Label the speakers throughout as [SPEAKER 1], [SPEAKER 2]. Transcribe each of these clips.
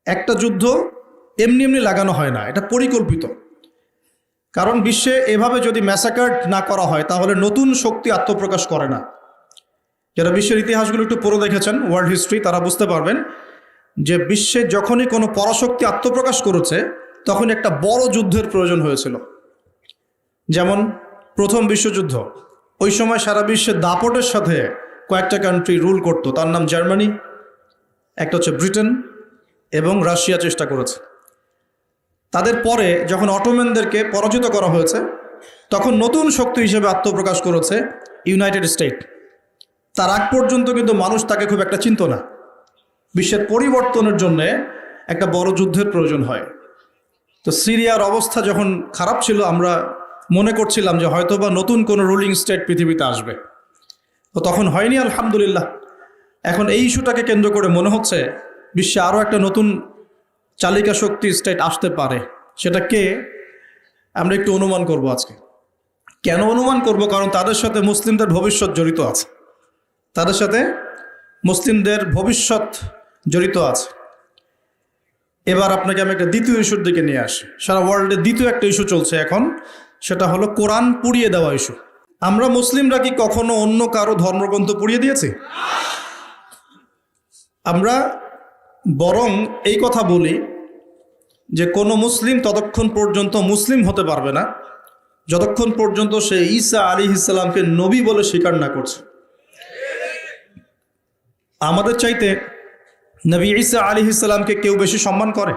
[SPEAKER 1] একটা যুদ্ধ এমনি এমনি লাগানো হয় না, এটা পরিকল্পিত। কারণ বিশ্বে এভাবে যদি ম্যাসাকার না করা হয় তাহলে নতুন শক্তি আত্মপ্রকাশ করে না। যারা বিশ্বের ইতিহাসগুলো একটু পড়ে দেখেছেন, ওয়ার্ল্ড হিস্ট্রি, তারা বুঝতে পারবেন যে বিশ্বে যখনই কোনো পরাশক্তি আত্মপ্রকাশ করেছে তখন একটা বড় যুদ্ধের প্রয়োজন হয়েছিল। যেমন প্রথম বিশ্বযুদ্ধ, ওই সময় সারা বিশ্বে দাপটের সাথে কয়েকটা কান্ট্রি রুল করতো, তার নাম জার্মানি, একটা হচ্ছে ব্রিটেন এবং রাশিয়া চেষ্টা করেছে। তাদের পরে যখন অটোম্যানদেরকে পরাজিত করা হয়েছে তখন নতুন শক্তি হিসেবে আত্মপ্রকাশ করেছে ইউনাইটেড স্টেট। তার আগ পর্যন্ত কিন্তু মানুষ তাকে খুব একটা চিনত না। বিশ্বের পরিবর্তনের জন্য একটা বড় যুদ্ধের প্রয়োজন হয়। তো সিরিয়ার অবস্থা যখন খারাপ ছিল, আমরা মনে করছিলাম যে হয়তোবা নতুন কোনো রুলিং স্টেট পৃথিবীতে আসবে, তো তখন হয়নি, আলহামদুলিল্লাহ। এখন এই ইস্যুটাকে কেন্দ্র করে মনে হচ্ছে বিশ্বে আরও একটা নতুন চালিকা শক্তি স্টেট আসতে পারে। সেটা কে, আমরা একটু অনুমান করব আজকে। কেন অনুমান করব? কারণ তাদের সাথে মুসলিমদের ভবিষ্যৎ জড়িত আছে, তাদের সাথে মুসলিমদের ভবিষ্যৎ জড়িত আছে। এবার আপনাকে আমি একটা দ্বিতীয় ইস্যুর দিকে নিয়ে আসি। সারা ওয়ার্ল্ডে দ্বিতীয় একটা ইস্যু চলছে এখন, সেটা হলো কোরআন পুড়িয়ে দেওয়া ইস্যু। আমরা মুসলিমরা কি কখনো অন্য কারো ধর্মগ্রন্থ পুড়িয়ে দিয়েছি? আমরা বরং এই কথা বলি যে কোনো মুসলিম ততক্ষণ পর্যন্ত মুসলিম হতে পারবে না যতক্ষণ পর্যন্ত সে ঈসা আলাইহিস সালামকে নবী বলে স্বীকার না করছে। আমাদের চাইতে নবী ঈসা আলাইহিস সালামকে কেউ বেশি সম্মান করে?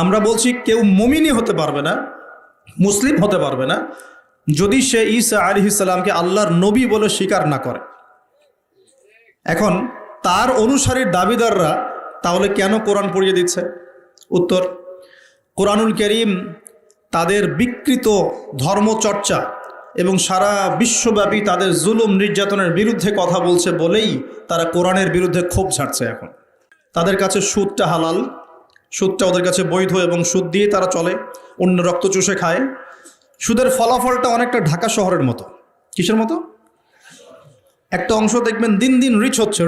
[SPEAKER 1] আমরা বলছি কেউ মুমিনই হতে পারবে না, মুসলিম হতে পারবে না যদি সে ঈসা আলাইহিস সালামকে আল্লাহর নবী বলে স্বীকার না করে। এখন তার অনুসারীর দাবিদাররা তাহলে কেন কোরআন পড়িয়ে দিচ্ছে? উত্তর, কোরআনুল কারীম তাদের বিকৃত ধর্মচর্চা এবং সারা বিশ্বব্যাপী তাদের জুলুম নির্যাতনের বিরুদ্ধে কথা বলছে বলেই তারা কোরআনের বিরুদ্ধে ক্ষোভ ঝাড়ছে। এখন তাদের কাছে সুদটা হালাল, সুদটা ওদের কাছে বৈধ এবং সুদ দিয়ে তারা চলে, অন্য রক্ত চুষে খায়। সুদের ফলাফলটা অনেকটা ঢাকা শহরের মতো। কিসের মতো? একটা অংশ দেখবেন দিন দিন রিচ হচ্ছে,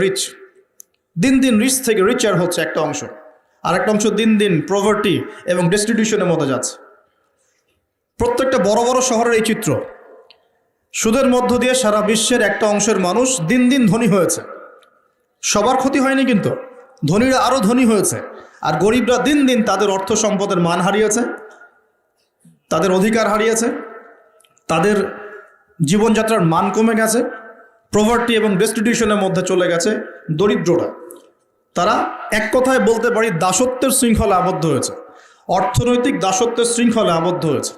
[SPEAKER 1] দিন দিন রিচ থেকে রিচার হচ্ছে একটা অংশ, আর একটা অংশ দিন দিন প্রভার্টি এবং ডেস্টিটিউশনের মধ্যে যাচ্ছে। প্রত্যেকটা বড় বড় শহরের এই চিত্র। সুদের মধ্য দিয়ে সারা বিশ্বের একটা অংশের মানুষ দিন দিন ধনী হয়েছে। সবার ক্ষতি হয়নি, কিন্তু ধনীরা আরও ধনী হয়েছে, আর গরিবরা দিন দিন তাদের অর্থ সম্পদের মান হারিয়েছে, তাদের অধিকার হারিয়েছে, তাদের জীবনযাত্রার মান কমে গেছে, প্রভার্টি এবং ডেস্টিটিউশনের মধ্যে চলে গেছে দরিদ্ররা। তারা এক কথায় বলতে পারি দাসত্বের শৃঙ্খলে আবদ্ধ হয়েছে, অর্থনৈতিক দাসত্বের শৃঙ্খলে আবদ্ধ হয়েছে।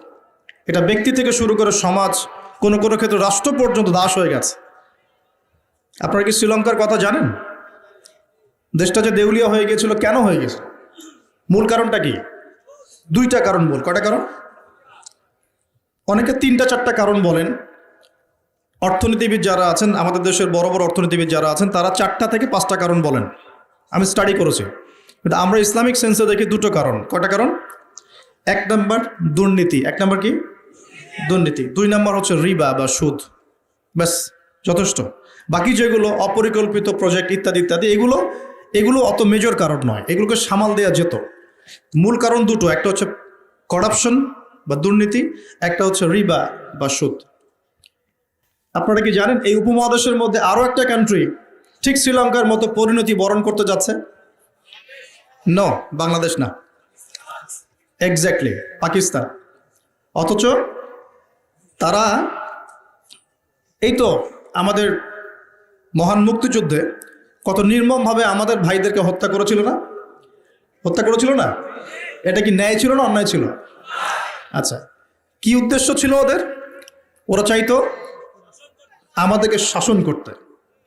[SPEAKER 1] এটা ব্যক্তি থেকে শুরু করে সমাজ, কোনো কোনো ক্ষেত্রে রাষ্ট্র পর্যন্ত দাস হয়ে গেছে। আপনারা কি শ্রীলঙ্কার কথা জানেন? দেশটা যে দেউলিয়া হয়ে গিয়েছিল, কেন হয়ে গেছে? মূল কারণটা কি? দুইটা কারণ বল। কয়টা কারণ? অনেকে তিনটা চারটা কারণ বলেন। অর্থনীতিবিদ যারা আছেন, আমাদের দেশের বড় বড় অর্থনীতিবিদ যারা আছেন, তারা 4টা থেকে 5টা কারণ বলেন। আমি স্টাডি করেছি, কিন্তু আমরা ইসলামিক সেন্সে দেখি 2টো কারণ। কয়টা কারণ? 1 নম্বর দুর্নীতি। 1 নম্বর কি? দুর্নীতি। 2 নম্বর হচ্ছে রিবা বা সুদ। ব্যাস, যথেষ্ট। বাকি যেগুলো অপরিকল্পিত প্রজেক্ট ইত্যাদি ইত্যাদি, এগুলো অত মেজর কারণ নয়, এগুলোকে সামাল দেওয়া যেত। মূল কারণ 2টো, একটা হচ্ছে করাপশন বা দুর্নীতি, একটা হচ্ছে রিবা বা সুদ। আপনারা কি জানেন এই উপমহাদেশের মধ্যে আরও একটা কান্ট্রি ঠিক শ্রীলঙ্কার মতো পরিণতি বরণ করতে যাচ্ছে? নো, বাংলাদেশ না, এক্স্যাক্টলি পাকিস্তান। অথচ তারা এই তো আমাদের মহান মুক্তিযুদ্ধে কত নির্মমভাবে আমাদের ভাইদেরকে হত্যা করেছিল না? হত্যা করেছিল না? এটা কি ন্যায় ছিল না অন্যায় ছিল? আচ্ছা, কি উদ্দেশ্য ছিল ওদের? ওরা চাইতো আমাদেরকে শাসন করতে,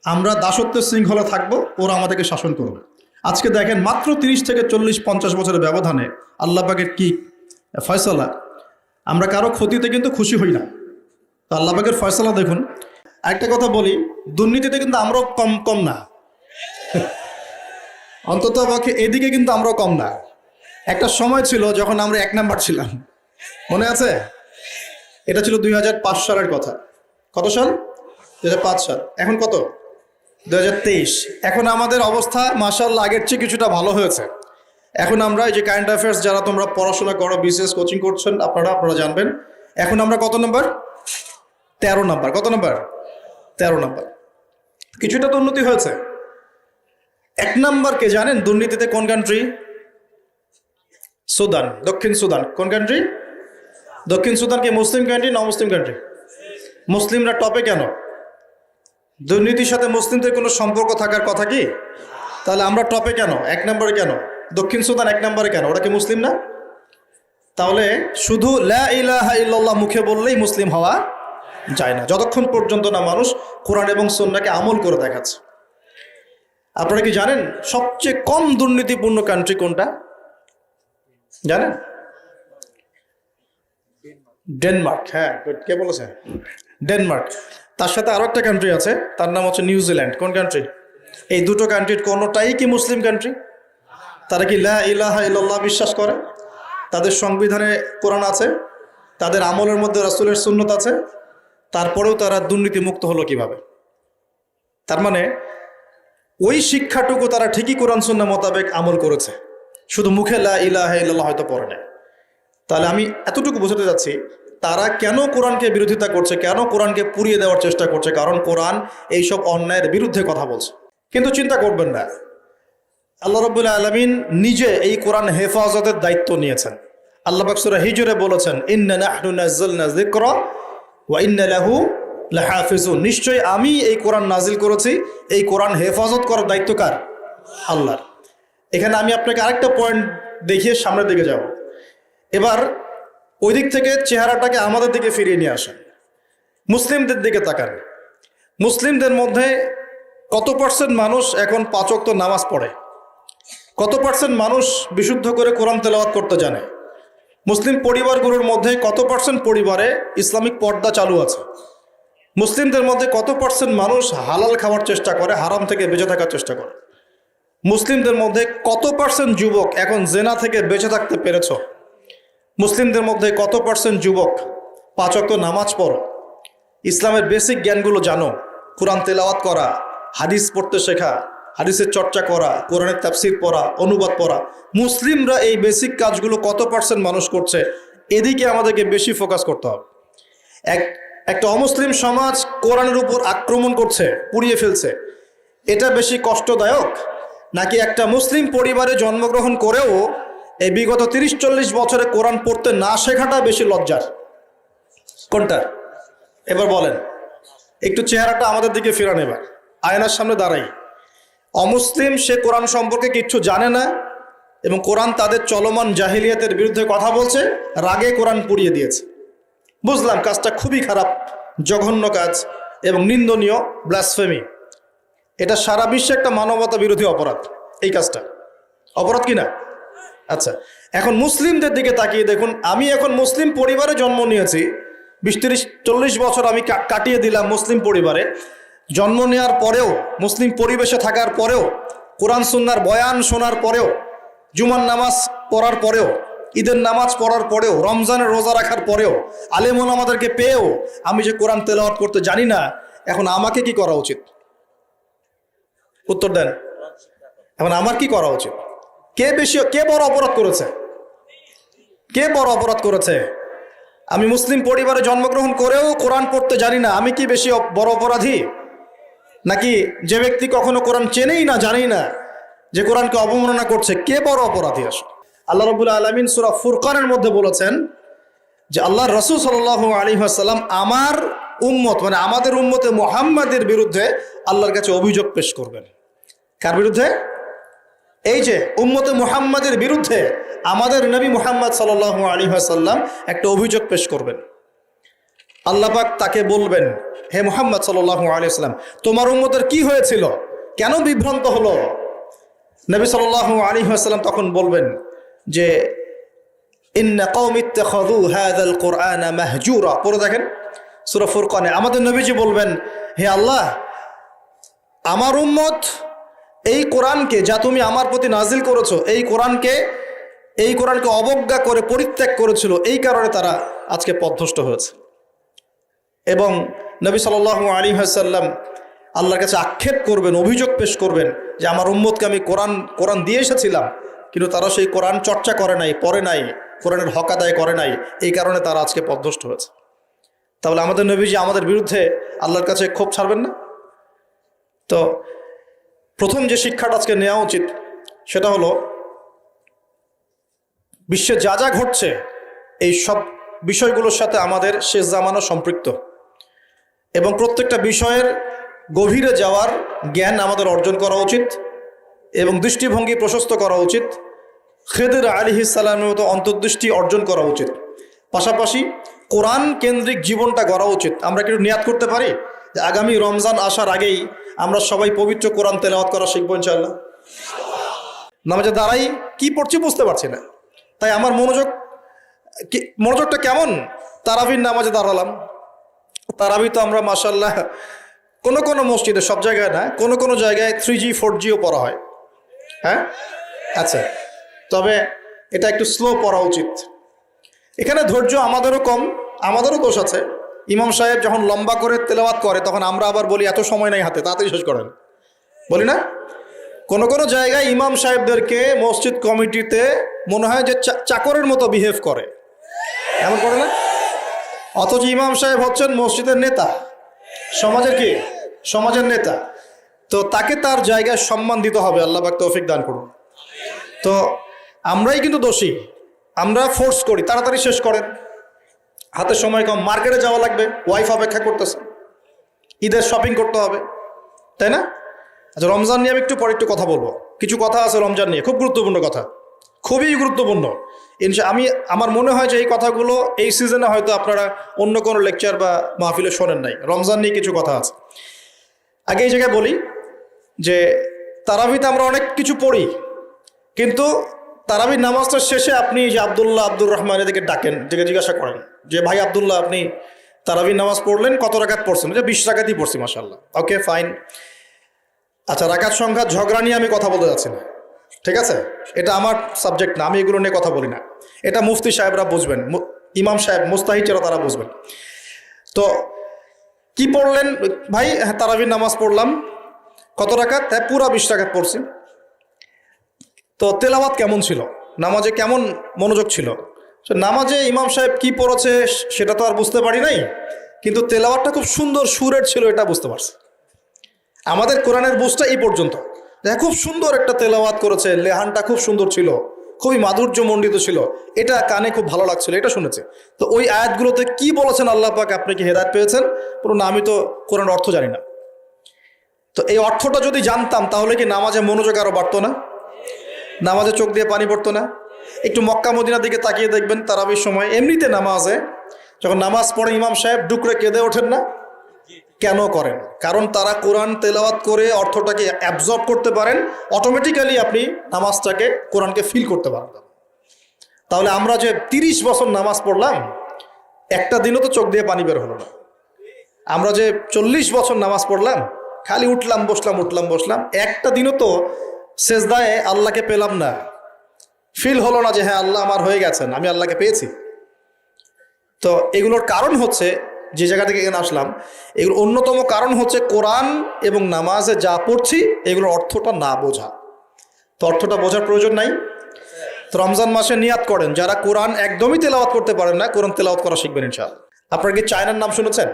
[SPEAKER 1] আমরা দাসত্বের শৃঙ্খলা থাকবো, ওরা আমাদেরকে শাসন করবে। আজকে দেখেন মাত্র 30 থেকে 40-50 বছরের ব্যবধানে আল্লাহ পাকের কি ফয়সালা। আমরা কারো ক্ষতিতে কিন্তু খুশি হই না, তো আল্লাহ পাকের ফয়সালা দেখুন। একটা কথা বলি, দুর্নীতিতে কিন্তু আমরাও কম না, অন্তত পক্ষে এদিকে কিন্তু আমরাও কম না। একটা সময় ছিল যখন আমরা 1 নাম্বার ছিলাম, মনে আছে? এটা ছিল 2005 সালের কথা। কত সাল? 2005 সাল। এখন কত? 2023। এখন আমাদের অবস্থা মাশাআল্লাহ আগের চেয়ে কিছুটা ভালো হয়েছে, এখন আমরা এই যে কারেন্ট অ্যাফেয়ার্স যারা তোমরা পড়াশোনা করো, বিসিএস কোচিং করছেন, আপনারা জানবেন এখন আমরা কত নম্বর? 13 নম্বর। কত নম্বর? 13 নম্বর। কিছুটা তো উন্নতি হয়েছে। 1 নম্বর কে জানেন দুর্নীতিতে? কোন কান্ট্রি? সুদান, দক্ষিণ সুদান। কোন কান্ট্রি? দক্ষিণ সুদান কি মুসলিম কান্ট্রি না মুসলিম কান্ট্রি? মুসলিমরা টপে কেন? দুর্নীতির সাথে মুসলিমদের কোনো সম্পর্ক থাকার কথা কি? তাহলে আমরা টপে কেন? 1 নম্বরে কেন? দক্ষিণ সুদান 1 নম্বরে কেন? ওরা কি মুসলিম না? তাহলে শুধু লা ইলাহা ইল্লাল্লাহ মুখে বললেই মুসলিম হওয়া যায় না, যতক্ষণ পর্যন্ত না মানুষ কোরআন এবং সুন্নাহকে আমল করে দেখাচ্ছে। আপনারা কি জানেন সবচেয়ে কম দুর্নীতিপূর্ণ কান্ট্রি কোনটা জানেন? ডেনমার্ক। হ্যাঁ, কে বলেছে? ডেনমার্ক। তার সাথে আরো একটা কান্ট্রি আছে, তার নাম হচ্ছে নিউজিল্যান্ড। কোন কান্ট্রি? এই দুটো কান্ট্রির কোনোটাই কি মুসলিম কান্ট্রি? তারা কি লা ইলাহা ইল্লাল্লাহ বিশ্বাস করে? তাদের সংবিধানে কোরআন আছে, তাদের আমলের মধ্যে রাসূলের সুন্নত আছে, তারপরেও তারা দুর্নীতি মুক্ত হলো কিভাবে? তার মানে ওই শিক্ষাটুকু তারা ঠিকই কোরআন সুন্নাহ মোতাবেক আমল করেছে, শুধু মুখে লা ইলাহা ইল্লাল্লাহ হয়তো পড়ে না। তাহলে আমি এতটুকু বোঝাতে যাচ্ছি তারা কেন কোরআনকে বিরোধিতা করছে, কেন কোরআনকে পুড়িয়ে দেওয়ার চেষ্টা করছে, কারণ কোরআন এইসব অন্যায়ের বিরুদ্ধে কথা বলছে। কিন্তু চিন্তা করবেন না, আল্লাহ রাব্বুল আলামিন নিজে এই কোরআন হেফাজতের দায়িত্ব নিয়েছেন। আল্লাহ পাক সূরা হিজরে বলেছেন, ইন্না নাহনু নাযালনা যিকরা ওয়া ইন্না লাহু লাহাফিজুন। নিশ্চয়ই আমি এই কোরআন নাজিল করেছি, এই কোরআন হেফাজত করার দায়িত্ব কার? আল্লাহর। এখানে আমি আপনাকে আরেকটা পয়েন্ট দেখিয়ে সামনের দিকে যাব। এবার ওই দিক থেকে চেহারাটাকে আমাদের দিকে ফিরিয়ে নিয়ে আসেন, মুসলিমদের দিকে তাকান। মুসলিমদের মধ্যে কত পার্সেন্ট মানুষ এখন 5 ওয়াক্ত নামাজ পড়ে? কত পার্সেন্ট মানুষ বিশুদ্ধ করে কোরআন তেলাওয়াত করতে জানে? মুসলিম পরিবারগুলোর মধ্যে কত পার্সেন্ট পরিবারে ইসলামিক পর্দা চালু আছে? মুসলিমদের মধ্যে কত পার্সেন্ট মানুষ হালাল খাওয়ার চেষ্টা করে, হারাম থেকে বেঁচে থাকার চেষ্টা করে? মুসলিমদের মধ্যে কত পার্সেন্ট যুবক এখন জেনা থেকে বেঁচে থাকতে পেরেছ? মুসলিমদের মধ্যে কত পার্সেন্ট যুবক 5 ওয়াক্ত নামাজ পড়ো, ইসলামের বেসিক জ্ঞানগুলো জানো, কোরআন তেলাওয়াত করা, হাদিস পড়তে শেখা, হাদিসের চর্চা করা, কোরআনের তাফসীর পড়া, অনুবাদ পড়া? মুসলিমরা এই বেসিক কাজগুলো কত পার্সেন্ট মানুষ করছে? এদিকে আমাদেরকে বেশি ফোকাস করতে হবে। একটা অমুসলিম সমাজ কোরআনের উপর আক্রমণ করছে, পুড়িয়ে ফেলছে, এটা বেশি কষ্টদায়ক নাকি একটা মুসলিম পরিবারে জন্মগ্রহণ করেও এই বিগত 30-40 বছরে কোরআন পড়তে না শেখাটা বেশি লজ্জার? কোনটা? এবার বলেন, একটু চেহারাটা আমাদের দিকে ফেরান। এবার আয়নার সামনে দাঁড়াই। অমুসলিম, সে কোরআন সম্পর্কে কিচ্ছু জানে না এবং কোরআন তাদের চলমান জাহিলিয়াতের বিরুদ্ধে কথা বলছে, রাগে কোরআন পুড়িয়ে দিয়েছে। বুঝলাম কাজটা খুবই খারাপ, জঘন্য কাজ এবং নিন্দনীয়, ব্লাসফেমি। এটা সারা বিশ্বে একটা মানবতা বিরোধী অপরাধ। এই কাজটা অপরাধ কিনা? আচ্ছা, এখন মুসলিমদের দিকে তাকিয়ে দেখুন। আমি এখন মুসলিম পরিবারে জন্ম নিয়েছি, 20-30-40 বছর আমি কাটিয়ে দিলাম মুসলিম পরিবারে। জন্ম নেওয়ার পরেও, মুসলিম পরিবেশে থাকার পরেও, কোরআন সুন্নাহর বয়ান শোনার পরেও, জুমার নামাজ পড়ার পরেও, ঈদের নামাজ পড়ার পরেও, রমজানের রোজা রাখার পরেও, আলেম ওলামাদেরকে পেয়েও আমি যে কোরআন তেলাওয়াত করতে জানি না, এখন আমাকে কি করা উচিত? উত্তর দেন। এখন আমার কি করা উচিত? কে বড় অপরাধ করেছে? কে বড় অপরাধ করেছে? আমি মুসলিম পরিবারে জন্মগ্রহণ করেও কোরআন পড়তে জানি না, আমি কি বেশি বড় অপরাধী? নাকি যে ব্যক্তি কখনো কোরআন চেনেই না, জানেই না, যে কোরআনকে অবমাননা করছে, কে বড় অপরাধী? আসে আল্লাহ রাব্বুল আলামিন সূরা ফুরকানের মধ্যে বলেছেন যে আল্লাহর রাসূল সাল্লাল্লাহু আলাইহি ওয়াসাল্লাম আমার উম্মত, মানে আমাদের উম্মতে মুহাম্মাদের বিরুদ্ধে আল্লাহর কাছে অভিযোগ পেশ করবেন। কার বিরুদ্ধে? এই যে উম্মতে মুহাম্মাদের বিরুদ্ধে আমাদের নবী মুহাম্মদ সাল্লাল্লাহু আলাইহি ওয়াসাল্লাম একটা অভিযোগ পেশ করবেন। আল্লাহ পাক তাকে বলবেন, হে মুহাম্মদ সাল্লাল্লাহু আলাইহি ওয়াসাল্লাম, তোমার উম্মতের কি হয়েছিল, কেন বিভ্রান্ত হলো? নবী সাল্লাল্লাহু আলাইহি ওয়াসাল্লাম তখন বলবেন যে ইন্না কওমি ইত্তাখাযু হাযাল কুরআনা মাহজুরা। পড়ে দেখেন সূরা ফুরকানে আমাদের নবীজি বলবেন, হে আল্লাহ, আমার উম্মত এই কোরআনকে, যা তুমি আমার প্রতি নাজিল করেছো, এই কোরআনকে অবজ্ঞা করে পরিত্যাগ করেছিল, এই কারণে তারা আজকে পথভ্রষ্ট হয়েছে। এবং নবী সাল্লাল্লাহু আলাইহি ওয়াসাল্লাম আল্লাহর কাছে আক্ষেপ করবেন, অভিযোগ পেশ করবেন যে আমার উম্মতকে আমি কোরআন দিয়ে এসেছিলাম, কিন্তু তারা সেই কোরআন চর্চা করে নাই, পড়ে নাই, কোরআনের হক আদায় করে নাই, এই কারণে তারা আজকে পথভ্রষ্ট হয়েছে। তাহলে আমাদের নবীজি আমাদের বিরুদ্ধে আল্লাহর কাছে ক্ষোভ ছাড়বেন না? তো প্রথম যে শিক্ষাটা আজকে নেওয়া উচিত সেটা হলো, বিশ্বে যা যা ঘটছে এই সব বিষয়গুলোর সাথে আমাদের শেষ জামানো সম্পৃক্ত, এবং প্রত্যেকটা বিষয়ের গভীরে যাওয়ার জ্ঞান আমাদের অর্জন করা উচিত এবং দৃষ্টিভঙ্গি প্রশস্ত করা উচিত। খেদির আলাইহিস সালামের মতো অন্তর্দৃষ্টি অর্জন করা উচিত। পাশাপাশি কোরআন কেন্দ্রিক জীবনটা গড়া উচিত। আমরা কি নিয়াত করতে পারি যে আগামী রমজান আসার আগেই আমরা সবাই পবিত্র কোরআন তেলাওয়াত করা শিখবো ইনশাআল্লাহ? নামাজে দাঁড়াই কি পড়ছি বুঝতে পারছি না, তাই আমার মনোযোগটা কেমন? তারাবির নামাজে দাঁড়ালাম। তারাবি তো আমরা মাশাআল্লাহ কোনো কোনো মসজিদে, সব জায়গায় না, কোনো কোনো জায়গায় 3G 4Gও পড়া হয়। হ্যাঁ, আচ্ছা, তবে এটা একটু স্লো পড়া উচিত। এখানে ধৈর্য আমাদেরও কম, আমাদেরও দোষ আছে। ইমাম সাহেব যখন লম্বা করে তেলাওয়াত করে তখন আমরা আবার বলি এত সময় নাই হাতে, তাড়াতাড়ি শেষ করেন, বলি না? কোনো কোনো জায়গায় ইমাম সাহেবদেরকে মসজিদ কমিটিতে মনে হয় যে চাকরের মতো বিহেভ করে, এমন করে না? অথচ ইমাম সাহেব হচ্ছেন মসজিদের নেতা, সমাজের কি? সমাজের নেতা। তো তাকে তার জায়গায় সম্মান দিতে হবে। আল্লাহ পাক তৌফিক দান করুন। তো আমরাই কিন্তু দোষী, আমরা ফোর্স করি তাড়াতাড়ি শেষ করেন, হাতে সময় কম, মার্কেটে যাওয়া লাগবে, ওয়াইফ অপেক্ষা করতেছে, ঈদের শপিং করতে হবে, তাই না? আচ্ছা, রমজান নিয়ে আমি একটু পরে একটু কথা বলবো। কিছু কথা আছে রমজান নিয়ে, খুব গুরুত্বপূর্ণ কথা, খুবই গুরুত্বপূর্ণ। আমার মনে হয় যে এই কথাগুলো এই সিজনে হয়তো আপনারা অন্য কোনো লেকচার বা মাহফিলে শোনেন নাই। রমজান নিয়ে কিছু কথা আছে। আগে এই জায়গায় বলি যে তারাবিতে আমরা অনেক কিছু পড়ি, কিন্তু তারাবির নামাজটার শেষে আপনি যে আব্দুর রহমান এদিকে ডাকেন, ডেকে জিজ্ঞাসা করেন যে ভাই আব্দুল্লাহ, আপনি তারাবির নামাজ পড়লেন, কত রাকাত পড়ছেন? যে 20 রাকাতই পড়ছি মাশাআল্লাহ। ওকে, ফাইন। আচ্ছা, রাকাত সংখ্যা ঝগড়া নিয়ে আমি কথা বলতে যাচ্ছি না, ঠিক আছে? এটা আমার সাবজেক্ট না, আমি এগুলো নিয়ে কথা বলি না। এটা মুফতি সাহেবরা বুঝবেন, ইমাম সাহেব মুস্তাহিদরা তারা বুঝবেন। তো কি পড়লেন ভাই? হ্যাঁ, তারাবির নামাজ পড়লাম। কত রাকাত? হ্যাঁ, পুরা 20 রাকাত পড়ছি। তো তেলাওয়াত কেমন ছিল? নামাজে কেমন মনোযোগ ছিল? নামাজে ইমাম সাহেব কি পড়েছে সেটা তো আর বুঝতে পারি নাই, কিন্তু তেলাওয়াতটা খুব সুন্দর সুরের ছিল, এটা বুঝতে পারছি। আমাদের কোরআনের বুঝটা এই পর্যন্ত, খুব সুন্দর একটা তেলাওয়াত করেছে, লেহানটা খুব সুন্দর ছিল, খুবই মাধুর্যমণ্ডিত ছিল, এটা কানে খুব ভালো লাগছিল, এটা শুনেছে। তো ওই আয়াতগুলোতে কি বলেছেন আল্লাহ পাক, আপনি কি হেদায়েত পেয়েছেন? পুরো না, আমি তো কোরআন অর্থ জানি না। তো এই অর্থটা যদি জানতাম তাহলে কি নামাজে মনোযোগ আরো বাড়তো না? নামাজে চোখ দিয়ে পানি পড়তো না? একটু মক্কা মদিনার দিকে তাকিয়ে দেখবেন, তারাবির সময় এমনিতে নামাজে যখন নামাজ পড়ে ইমাম সাহেব ডুকরে কেঁদে ওঠেন না? কেন করেন? কারণ তারা কোরআন তেলাওয়াত করে অর্থটাকে অ্যাবজর্ব করতে পারেন, অটোমেটিক্যালি আপনি নামাজটাকে, কোরআনকে ফিল করতে পারবেন। তাহলে আমরা যে 30 বছর নামাজ পড়লাম, একটা দিনও তো চোখ দিয়ে পানি বের হলো না। আমরা যে 40 বছর নামাজ পড়লাম, খালি উঠলাম বসলাম, একটা দিনও তো সেজদায় আল্লাহকে পেলাম না, ফিল হলো না যে হ্যাঁ আল্লাহ আমার হয়ে গেছেন, আমি আল্লাহকে পেয়েছি। তো এগুলোর কারণ হচ্ছে, যে জায়গা থেকে এখানে আসলাম, এগুলোর অন্যতম কারণ হচ্ছে কোরআন এবং নামাজে যা পড়ছি এগুলোর অর্থটা না বোঝা। তো অর্থটা বোঝার প্রয়োজন নাই। তো রমজান মাসে নিয়াত করেন, যারা কোরআন একদমই তেলাওয়াত করতে পারেন না, কোরআন তেলাওয়াত করা শিখবেন ইনশাআল্লাহ। আপনারা কি চায়নার নাম শুনেছেন?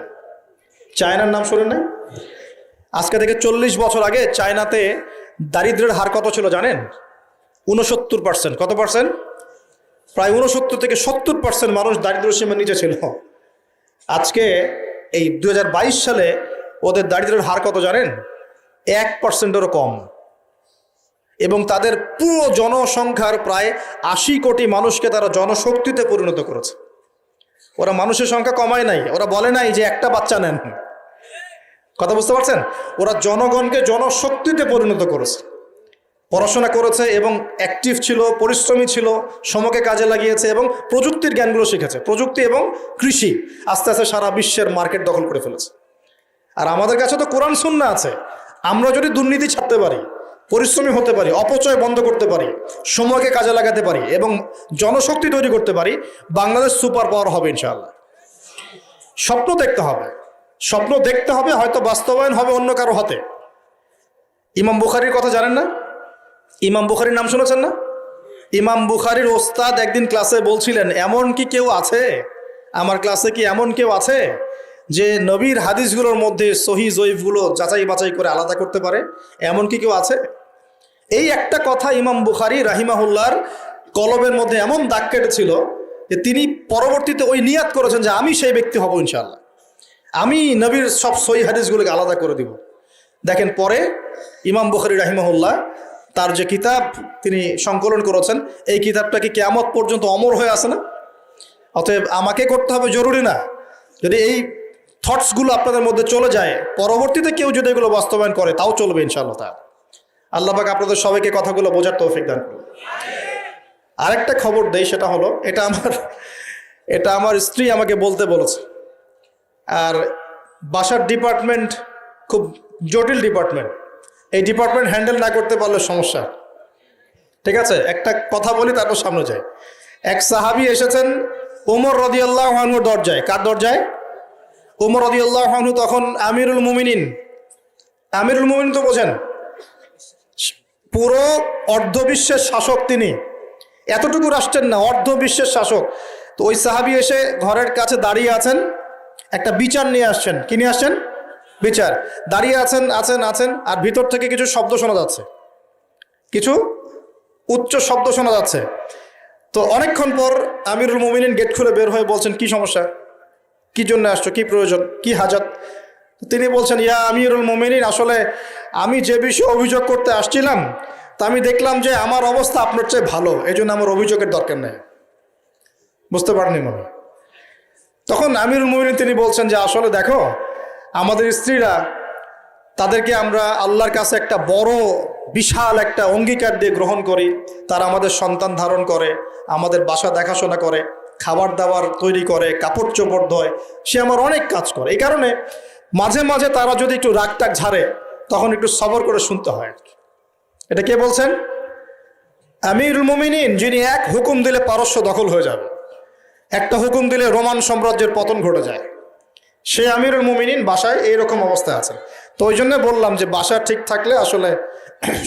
[SPEAKER 1] চায়নার নাম শুনেন নাই? আজকে থেকে 40 বছর আগে চায়নাতে দারিদ্র্যের হার কত ছিল জানেন? 69%। কত পার্সেন্ট? প্রায় 69 থেকে 70% মানুষ দারিদ্র্য সীমার নিচে ছিল। আজকে এই 2022 সালে ওদের দারিদ্র্যের হার কত জানেন? 1%-এরও কম। এবং তাদের পুরো জনসংখ্যার প্রায় 80 কোটি মানুষকে তারা জনশক্তিতে পরিণত করেছে। ওরা মানুষের সংখ্যা কমায় নাই, ওরা বলে নাই যে একটা বাচ্চা নেন। কথা বুঝতে পারছেন? ওরা জনগণকে জনশক্তিতে পরিণত করেছে, পড়াশোনা করেছে এবং অ্যাক্টিভ ছিল, পরিশ্রমী ছিল, সময়কে কাজে লাগিয়েছে এবং প্রযুক্তির জ্ঞানগুলো শিখেছে। প্রযুক্তি এবং কৃষি আস্তে আস্তে সারা বিশ্বের মার্কেট দখল করে ফেলেছে। আর আমাদের কাছে তো কোরআন সুন্নাহ আছে। আমরা যদি দুর্নীতি ছাড়তে পারি, পরিশ্রমী হতে পারি, অপচয় বন্ধ করতে পারি, সময়কে কাজে লাগাতে পারি এবং জনশক্তি তৈরি করতে পারি, বাংলাদেশ সুপার পাওয়ার হবে ইনশাআল্লাহ। স্বপ্ন দেখতে হবে, স্বপ্ন দেখতে হবে, হয়তো বাস্তবায়ন হবে অন্য কারো হাতে। ইমাম বুখারীর কথা জানেন না? ইমাম বুখারীর নাম শুনেছেন না? ইমাম বুখারীর ওস্তাদ একদিন ক্লাসে বলছিলেন, এমন কি কেউ আছে আমার ক্লাসে, কি এমন কেউ আছে যে নবীর হাদিসগুলোর মধ্যে সহি জয়ীফগুলো যাচাই বাছাই করে আলাদা করতে পারে? এমন কি কেউ আছে? এই একটা কথা ইমাম বুখারী রাহিমাহুল্লাহর কলবের মধ্যে এমন দাগ কেটেছিল যে তিনি পরবর্তীতে ওই নিয়াত করেছেন যে আমি সেই ব্যক্তি হব ইনশাআল্লাহ, আমি নবীর সব সহি হাদিসগুলোকে আলাদা করে দিব। দেখেন পরে ইমাম বুখারী রাহিমাহুল্লাহ তার যে কিতাব তিনি সংকলন করেছেন, এই কিতাবটা কি কিয়ামত পর্যন্ত অমর হয়ে আছে না? অতএব আমাকে করতে হবে জরুরি না, যদি এই থটসগুলো আপনাদের মধ্যে চলে যায়, পরবর্তীতে কেউ যদি এগুলো বাস্তবায়ন করে তাও চলবে ইনশাআল্লাহ তাআলা। আল্লাহ পাক আপনাদের সবাইকে কথাগুলো বোঝার তৌফিক দান করুন। আরেকটা খবর দেই, সেটা হলো এটা আমার স্ত্রী আমাকে বলতে বলেছে। আর বাসার ডিপার্টমেন্ট খুব জটিল ডিপার্টমেন্ট, এই ডিপার্টমেন্ট হ্যান্ডেল না করতে পারলে সমস্যা। ঠিক আছে, একটা কথা বলি তারপর সামনে যাই। এক সাহাবী এসেছেন ওমর রাদিয়াল্লাহু আনহুর দরজায়। কার দরজায়? ওমর রাদিয়াল্লাহু আনহু তখন আমিরুল মুমিনিন। আমিরুল মুমিনিন তো বোঝেন, পুরো অর্ধবিশ্বের শাসক তিনি, এতটুকু রাষ্ট্রের না, অর্ধবিশ্বের শাসক। তো ওই সাহাবী এসে ঘরের কাছে দাঁড়িয়ে আছেন, একটা বিচার নিয়ে আসছেন। কি নিয়ে আসছেন? বিচার। দাঁড়িয়ে আছেন আছেন আছেন আর ভিতর থেকে কিছু শব্দ শোনা যাচ্ছে, কিছু উচ্চ শব্দ শোনা যাচ্ছে। তো অনেকক্ষণ পর আমিরুল মুমিনিন গেট খুলে বের হয়ে বলছেন, কি সমস্যা, কি জন্য আসছো, কি প্রয়োজন, কি হাজাত? তিনি বলছেন, ইয়া আমিরুল মুমিনিন, আসলে আমি যে বিষয়ে অভিযোগ করতে আসছিলাম তা আমি দেখলাম যে আমার অবস্থা আপনার চেয়ে ভালো, এই জন্য আমার অভিযোগের দরকার নেই। বুঝতে পারেননি মনে? তখন আমিরুল মুমিনিন তিনি বলছেন যে আসলে দেখো, আমাদের স্ত্রীরা, তাদেরকে আমরা আল্লাহর কাছে একটা বড় বিশাল একটা অঙ্গীকার দিয়ে গ্রহণ করি। তারা আমাদের সন্তান ধারণ করে, আমাদের বাসা দেখাশোনা করে, খাবার দাবার তৈরি করে, কাপড় চোপড় ধোয়, সে আমার অনেক কাজ করে। এই কারণে মাঝে মাঝে তারা যদি একটু রাগ টাগ ঝাড়ে তখন একটু সবর করে শুনতে হয়। এটা কে বলছেন? আমিরুল মুমিনিন, যিনি এক হুকুম দিলে পারস্য দখল হয়ে যাবে, একটা হুকুম দিলে রোমান সাম্রাজ্যের পতন ঘটে যায়, সে আমিরুল মুমিনিন বাসায় এইরকম অবস্থায় আছে। তো ওই জন্য বললাম যে বাসা ঠিক থাকলে আসলে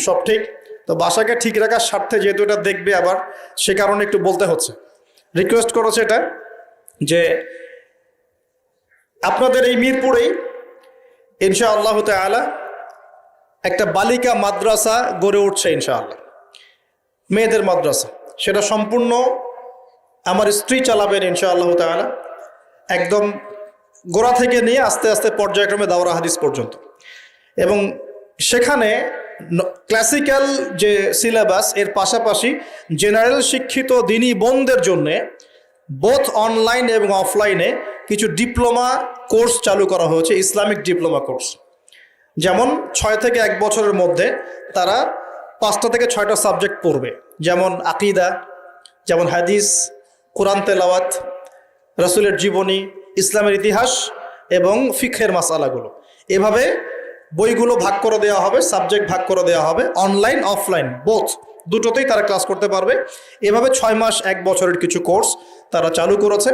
[SPEAKER 1] সব ঠিক। তো বাসাকে ঠিক রাখার স্বার্থে যেহেতু এটা দেখবে আবার, সে কারণে একটু বলতে হচ্ছে। রিকোয়েস্ট করেছে এটা যে আপনাদের এই মিরপুরেই ইনশাআল্লাহ তাআলা একটা বালিকা মাদ্রাসা গড়ে উঠছে ইনশাআল্লাহ, মেয়েদের মাদ্রাসা। সেটা সম্পূর্ণ আমার স্ত্রী চালাবেন ইনশাআল্লাহ তাআলা, একদম গোড়া থেকে নিয়ে আস্তে আস্তে পর্যায়ক্রমে দাওরা হাদিস পর্যন্ত। এবং সেখানে ক্লাসিক্যাল যে সিলেবাস, এর পাশাপাশি জেনারেল শিক্ষিত দিনী বোনদের জন্যে বোথ অনলাইন এবং অফলাইনে কিছু ডিপ্লোমা কোর্স চালু করা হয়েছে, ইসলামিক ডিপ্লোমা কোর্স। যেমন 6 থেকে 1 বছরের মধ্যে তারা 5টা থেকে 6টা সাবজেক্ট পড়বে, যেমন আকিদা, যেমন হাদিস, কোরআন তেলাওয়াত, রাসূলের জীবনী, ইসলামের ইতিহাস এবং ফিকহের মাসালাগুলো। এভাবে বইগুলো ভাগ করে দেওয়া হবে, সাবজেক্ট ভাগ করে দেওয়া হবে, অনলাইন অফলাইন বোথ দুটোতেই তারা ক্লাস করতে পারবে। এভাবে 6 মাস 1 বছরের কিছু কোর্স তারা চালু করেছে।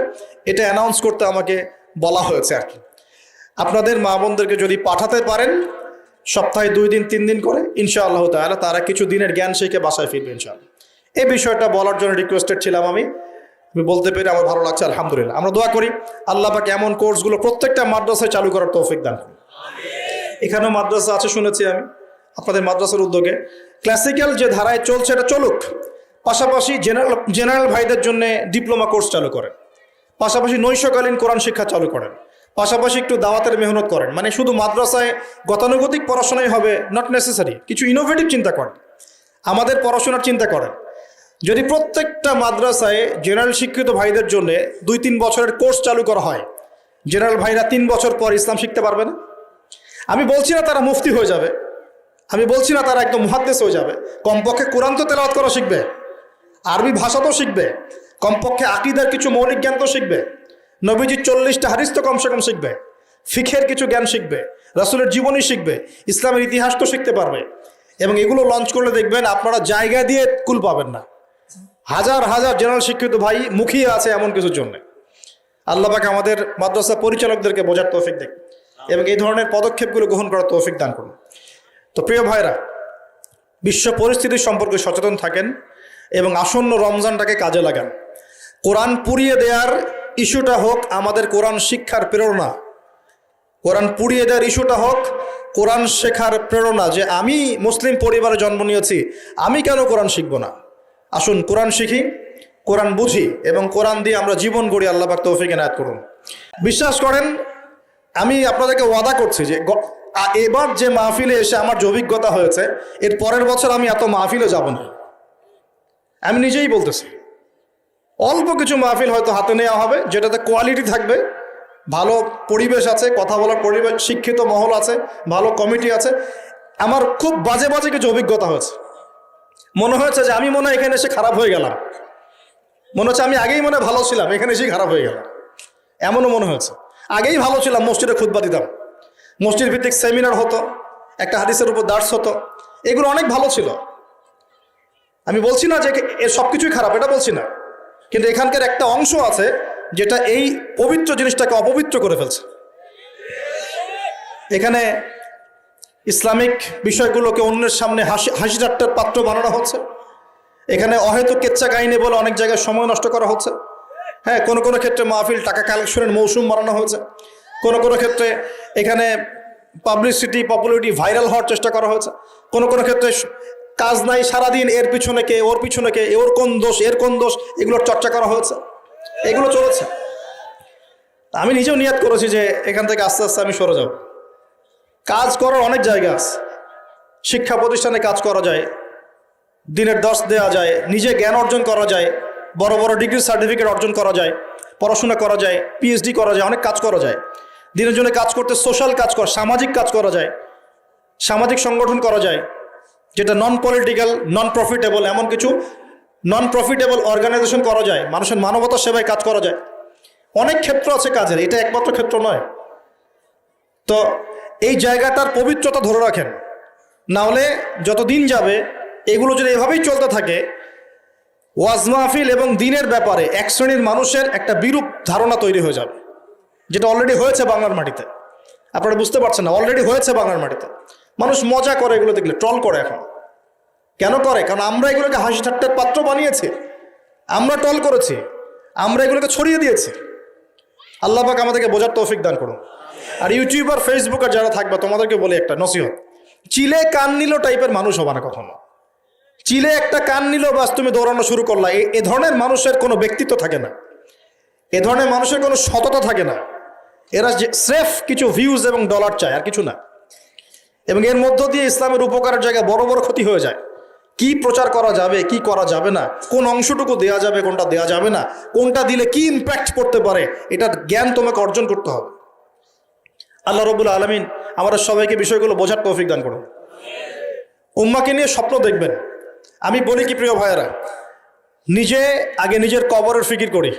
[SPEAKER 1] এটা অ্যানাউন্স করতে আমাকে বলা হয়েছে আর কি। আপনাদের মা বোনদেরকে যদি পাঠাতে পারেন সপ্তাহে 2 দিন 3 দিন করে, ইনশাআল্লাহ তাআলা তারা কিছু দিনের জ্ঞান শিখে বাসায় ফিরবে ইনশাআল্লাহ। এই বিষয়টা বলার জন্য রিকোয়েস্টেড ছিলাম আমি বলতে পেরে আমার ভালো লাগছে, আলহামদুলিল্লাহ। আমরা দোয়া করি আল্লাহ পাক এমন কোর্সগুলো প্রত্যেকটা মাদ্রাসায় চালু করার তৌফিক দান করুন। এখানেও মাদ্রাসা আছে শুনেছি আমি, আপনাদের মাদ্রাসার উদ্যোগে ক্লাসিক্যাল যে ধারায় চলছে এটা চলুক, পাশাপাশি জেনারেল ভাইদের জন্য ডিপ্লোমা কোর্স চালু করেন, পাশাপাশি নৈশকালীন কোরআন শিক্ষা চালু করেন, পাশাপাশি একটু দাওয়াতের মেহনত করেন। মানে শুধু মাদ্রাসায় গতানুগতিক পড়াশোনাই হবে, নট নেসেসারি, কিছু ইনোভেটিভ চিন্তা করেন, আমাদের পড়াশোনার চিন্তা করেন। যদি প্রত্যেকটা মাদ্রাসায় জেনারেল শিক্ষিত ভাইদের জন্য 2-3 বছরের কোর্স চালু করা হয়, জেনারেল ভাইরা 3 বছর পর ইসলাম শিখতে পারবে না? আমি বলছি না তারা মুফতি হয়ে যাবে, আমি বলছি না তারা একদম মুহাদ্দিস হয়ে যাবে, কমপক্ষে কোরআন তো তেলাওয়াত করা শিখবে, আরবি ভাষা তো শিখবে, কমপক্ষে আকীদার কিছু মৌলিক জ্ঞান তো শিখবে, নবীজির 40টা হাদিস তো কমসে কম শিখবে, ফিকহের কিছু জ্ঞান শিখবে, রাসূলের জীবনী শিখবে, ইসলামের ইতিহাস তো শিখতে পারবে। এবং এগুলো লঞ্চ করলে দেখবেন আপনারা জায়গা দিয়ে কুল পাবেন না। হাজার হাজার জেনারেল শিক্ষিত ভাই মুখিয়ে আছে এমন কিছুর জন্য। আল্লাহ পাক আমাদের মাদ্রাসা পরিচালকদেরকে বোঝার তৌফিক দেন এবং এই ধরনের পদক্ষেপগুলো গ্রহণ করার তৌফিক দান করুন। তো প্রিয় ভাইরা, বিশ্ব পরিস্থিতি সম্পর্কে সচেতন থাকেন এবং আসন্ন রমজানটাকে কাজে লাগান। কোরআন পুড়িয়ে দেওয়ার ইস্যুটা হোক আমাদের কোরআন শিক্ষার প্রেরণা, কোরআন পুড়িয়ে দেওয়ার ইস্যুটা হোক কোরআন শেখার প্রেরণা, যে আমি মুসলিম পরিবারে জন্ম নিয়েছি, আমি কেন কোরআন শিখব না। আসুন কোরআন শিখি, কোরআন বুঝি এবং কোরআন দিয়ে আমরা জীবন গড়ি। আল্লাহ পাক তৌফিক এনায়েত করুন। বিশ্বাস করেন, আমি আপনাদেরকে ওয়াদা করছি যে এবার যে মাহফিলে এসে আমার যে অভিজ্ঞতা হয়েছে, এর পরের বছর আমি এত মাহফিলে যাব না। আমি নিজেই বলতেছি, অল্প কিছু মাহফিল হয়তো হাতে নেওয়া হবে, যেটাতে কোয়ালিটি থাকবে, ভালো পরিবেশ আছে, কথা বলার পরিবেশ, শিক্ষিত মহল আছে, ভালো কমিটি আছে। আমার খুব বাজে বাজে কিছু অভিজ্ঞতা হয়েছে। মনে হয়েছে যে আমি মনে হয় এখানে এসে খারাপ হয়ে গেলাম, মনে হচ্ছে আমি আগেই মনে ভালো ছিলাম, এখানে এসেই খারাপ হয়ে গেলাম, এমনও মনে হয়েছে। আগেই ভালো ছিলাম, মসজিদে খুতবা দিতাম, মসজিদ ভিত্তিক সেমিনার হতো, একটা হাদিসের উপর দার্স হতো, এগুলো অনেক ভালো ছিল। আমি বলছি না যে এর সব কিছুই খারাপ, এটা বলছি না, কিন্তু এখানকার একটা অংশ আছে যেটা এই পবিত্র জিনিসটাকে অপবিত্র করে ফেলছে। এখানে ইসলামিক বিষয়গুলোকে অন্যের সামনে হাসি ঠাট্টার পাত্র বানানো হচ্ছে। এখানে অহেতুক কেচ্চা কাহিনী বলে অনেক জায়গায় সময় নষ্ট করা হচ্ছে। হ্যাঁ, কোনো কোনো ক্ষেত্রে মাহফিল টাকা কালেকশনের মৌসুম বানানো হয়েছে। কোনো কোনো ক্ষেত্রে এখানে পাবলিসিটি, পপুলারিটি, ভাইরাল হওয়ার চেষ্টা করা হয়েছে। কোনো কোনো ক্ষেত্রে কাজ নাই, সারাদিন এর পিছনে কে, ওর পিছনে কে, ওর কোন দোষ, এর কোন দোষ, এগুলোর চর্চা করা হয়েছে, এগুলো চলেছে। আমি নিজেও নিয়াত করেছি যে এখান থেকে আস্তে আস্তে আমি সরে যাব। কাজ করার অনেক জায়গা আছে, শিক্ষা প্রতিষ্ঠানে কাজ করা যায়, দিনের দর্শ দেওয়া যায়, নিজে জ্ঞান অর্জন করা যায়, বড় বড় ডিগ্রি সার্টিফিকেট অর্জন করা যায়, পড়াশোনা করা যায়, পিএইচডি করা যায়, অনেক কাজ করা যায়। দিনের জন্য কাজ করতে সোশ্যাল কাজ করা, সামাজিক কাজ করা যায়, সামাজিক সংগঠন করা যায়, যেটা নন পলিটিক্যাল, নন প্রফিটেবল, এমন কিছু নন প্রফিটেবল অর্গানাইজেশন করা যায়, মানুষের মানবতার সেবায় কাজ করা যায়। অনেক ক্ষেত্র আছে কাজের, এটা একমাত্র ক্ষেত্র নয়। তো এই জায়গাটার পবিত্রতা ধরে রাখেন, না হলে যত দিন যাবে এগুলো যদি এভাবেই চলতে থাকে, ওয়াজ মাহফিল এবং দিনের ব্যাপারে এক শ্রেণীর মানুষের একটা বিরূপ ধারণা তৈরি হয়ে যাবে, যেটা অলরেডি হয়েছে বাংলার মাটিতে। আপনারা বুঝতে পারছেন না, অলরেডি হয়েছে বাংলার মাটিতে। মানুষ মজা করে এগুলো দেখলে, ট্রল করে। এখন কেন করে? কারণ আমরা এগুলোকে হাসি ঠাট্টার পাত্র বানিয়েছি, আমরা ট্রল করেছি, আমরা এগুলোকে ছড়িয়ে দিয়েছি। আল্লাহ পাক আমাদেরকে বোঝার তৌফিক দান করুন। আর ইউটিউবার, ফেসবুকার যারা থাকবে, তোমাদেরকে বলি একটা নসিহত, চিলে কান নিল টাইপের মানুষ হবে না কখনো। চিলে একটা কান নিল, বাস তুমি দৌড়ানো শুরু করলা। এ ধরনের মানুষের কোনো ব্যক্তিত্ব থাকে না, এ ধরনের মানুষের কোনো সততা থাকে না। এরা স্রেফ কিছু ভিউজ এবং ডলার চায়, আর কিছু না। এবং এর মধ্য দিয়ে ইসলামের উপকারের জায়গায় বড় বড় ক্ষতি হয়ে যায়। কি প্রচার করা যাবে, কি করা যাবে না, কোন অংশটুকু দেওয়া যাবে, কোনটা দেওয়া যাবে না, কোনটা দিলে কি ইম্প্যাক্ট পড়তে পারে, এটার জ্ঞান তোমাকে অর্জন করতে হবে। আল্লাহ রাব্বুল আলামিন আমাদের সবাইকে বিষয়গুলো বোঝার তৌফিক দান করুন। উম্মাকে নিয়ে স্বপ্ন দেখবেন। আমি বলি কি প্রিয় ভাইয়েরা, নিজে আগে নিজের কবরের ফিকির করি,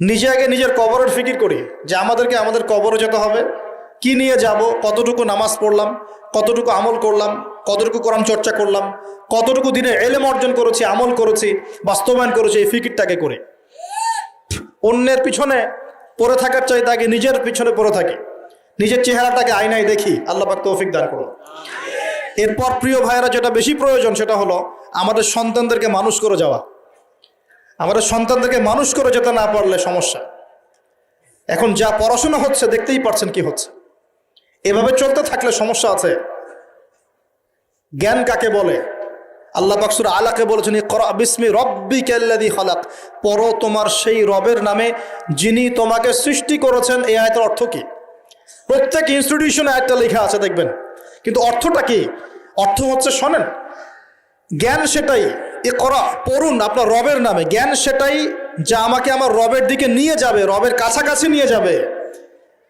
[SPEAKER 1] নিজে আগে নিজের কবরের ফিকির করি যে আমাদেরকে আমাদের কবরে যেতে হবে, কি নিয়ে যাব, কতটুকু নামাজ পড়লাম, কতটুকু আমল করলাম, কতটুকু কোরআন চর্চা করলাম, কতটুকু দিনে ইলম অর্জন করেছি, আমল করেছি, বাস্তবায়ন করেছি, এই ফিকিরটাকে করে। অন্যের পিছনে পড়ে থাকার চাইতে আগে নিজের পিছনে পড়ে থাকি, নিজের চেহারাটাকে আয়নায় দেখি। আল্লাহ পাক তৌফিক দান করুন। এরপর প্রিয় ভাইয়েরা, যেটা বেশি প্রয়োজন সেটা হলো আমাদের সন্তানদেরকে মানুষ করে যাওয়া। আমাদের সন্তানদেরকে মানুষ করে যেতে না পারলে সমস্যা। এখন যা পড়াশোনা হচ্ছে দেখতেই পারছেন কি হচ্ছে, এভাবে চলতে থাকলে সমস্যা আছে। জ্ঞান কাকে বলে? আল্লাহ পাক সূরা আলাকে বলেছেন, ইকরা বিসমি রাব্বিকাল্লাযী খালাক, পড়ো তোমার সেই রবের নামে যিনি তোমাকে সৃষ্টি করেছেন। এই আয়াতের অর্থ কি? প্রত্যেক ইনস্টিটিউশনে একটা লেখা আছে দেখবেন, কিন্তু অর্থটা কি? অর্থ হচ্ছে, শোনেন, জ্ঞান সেটাই, ইকরা পড়ুন আপনার রবের নামে। জ্ঞান সেটাই যা আমাকে আমার রবের দিকে নিয়ে যাবে, রবের কাছাকাছি নিয়ে যাবে।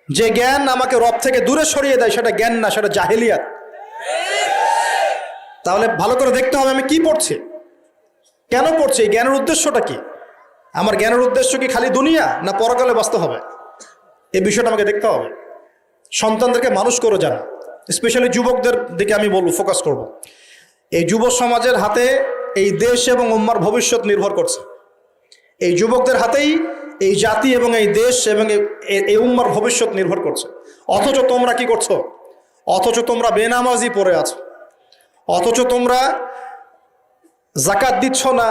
[SPEAKER 1] যে জ্ঞান আমাকে রব থেকে দূরে সরিয়ে দেয় সেটা জ্ঞান না, সেটা জাহেলিয়াত। তাহলে ভালো করে দেখতে হবে আমি কি পড়ছি, কেন পড়ছি, জ্ঞানের উদ্দেশ্যটা কি। আমার জ্ঞানের উদ্দেশ্য কি খালি দুনিয়া, না পরকালে বাঁচতে হবে? এই বিষয়টা আমাকে দেখতে হবে। সন্তানদেরকে মানুষ করে যান, স্পেশালি যুবকদের দিকে আমি বলবো, ফোকাস করব। এই যুব সমাজের হাতে এই দেশ এবং উম্মার ভবিষ্যৎ নির্ভর করছে। এই যুবকদের হাতেই এই জাতি এবং এই দেশ এবং এই উম্মার ভবিষ্যৎ নির্ভর করছে। অথচ তোমরা কি করছো? অথচ তোমরা বেনামাজি পড়ে আছো, অথচ তোমরা জাকাত দিচ্ছ না,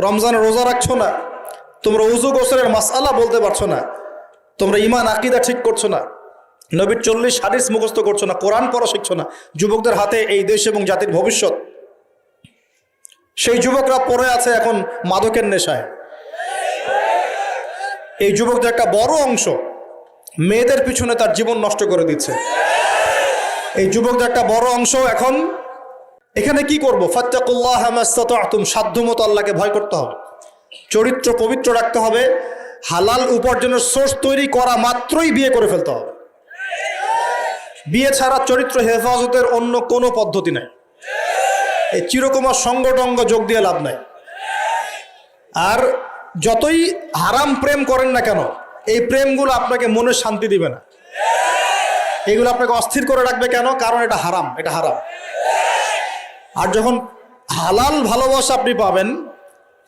[SPEAKER 1] রমজানের রোজা রাখছো না, তোমরা উযু গোসলের মাসআলা বলতে পারছো না, তোমরা ঈমান আকীদা ঠিক করছো না, নবীর 40 হাদিস মুখস্থ করছো না, কোরআন পড়া শিখছো না। যুবকদের হাতে এই দেশ এবং জাতির ভবিষ্যৎ। সেই যুবকরা পড়ে আছে এখন মাদকের নেশায়। এই যুবকদের একটা বড় অংশ মেয়েদের পিছনে তার জীবন নষ্ট করে দিচ্ছে। এই যুবকদের একটা বড় অংশ এখন এখানে কি করবো, ফাত্তাকুল্লাহা মাসতাতা'তুম, সাধ্যমতো আল্লাহকে ভয় করতে হবে, চরিত্র পবিত্র রাখতে হবে, হালাল উপার্জনের সোর্স তৈরি করা মাত্রই বিয়ে করে ফেলতে হবে। বিয়ে ছাড়া চরিত্র হেফাজতের অন্য কোনো পদ্ধতি নাই। এই চিরকুমার সঙ্গটঙ্গ যোগ দিয়ে লাভ নাই। আর যতই হারাম প্রেম করেন না কেন, এই প্রেমগুলো আপনাকে মনে শান্তি দিবে না, এগুলো আপনাকে অস্থির করে রাখবে। কেন? কারণ এটা হারাম, এটা হারাম। আর যখন হালাল ভালোবাসা আপনি পাবেন,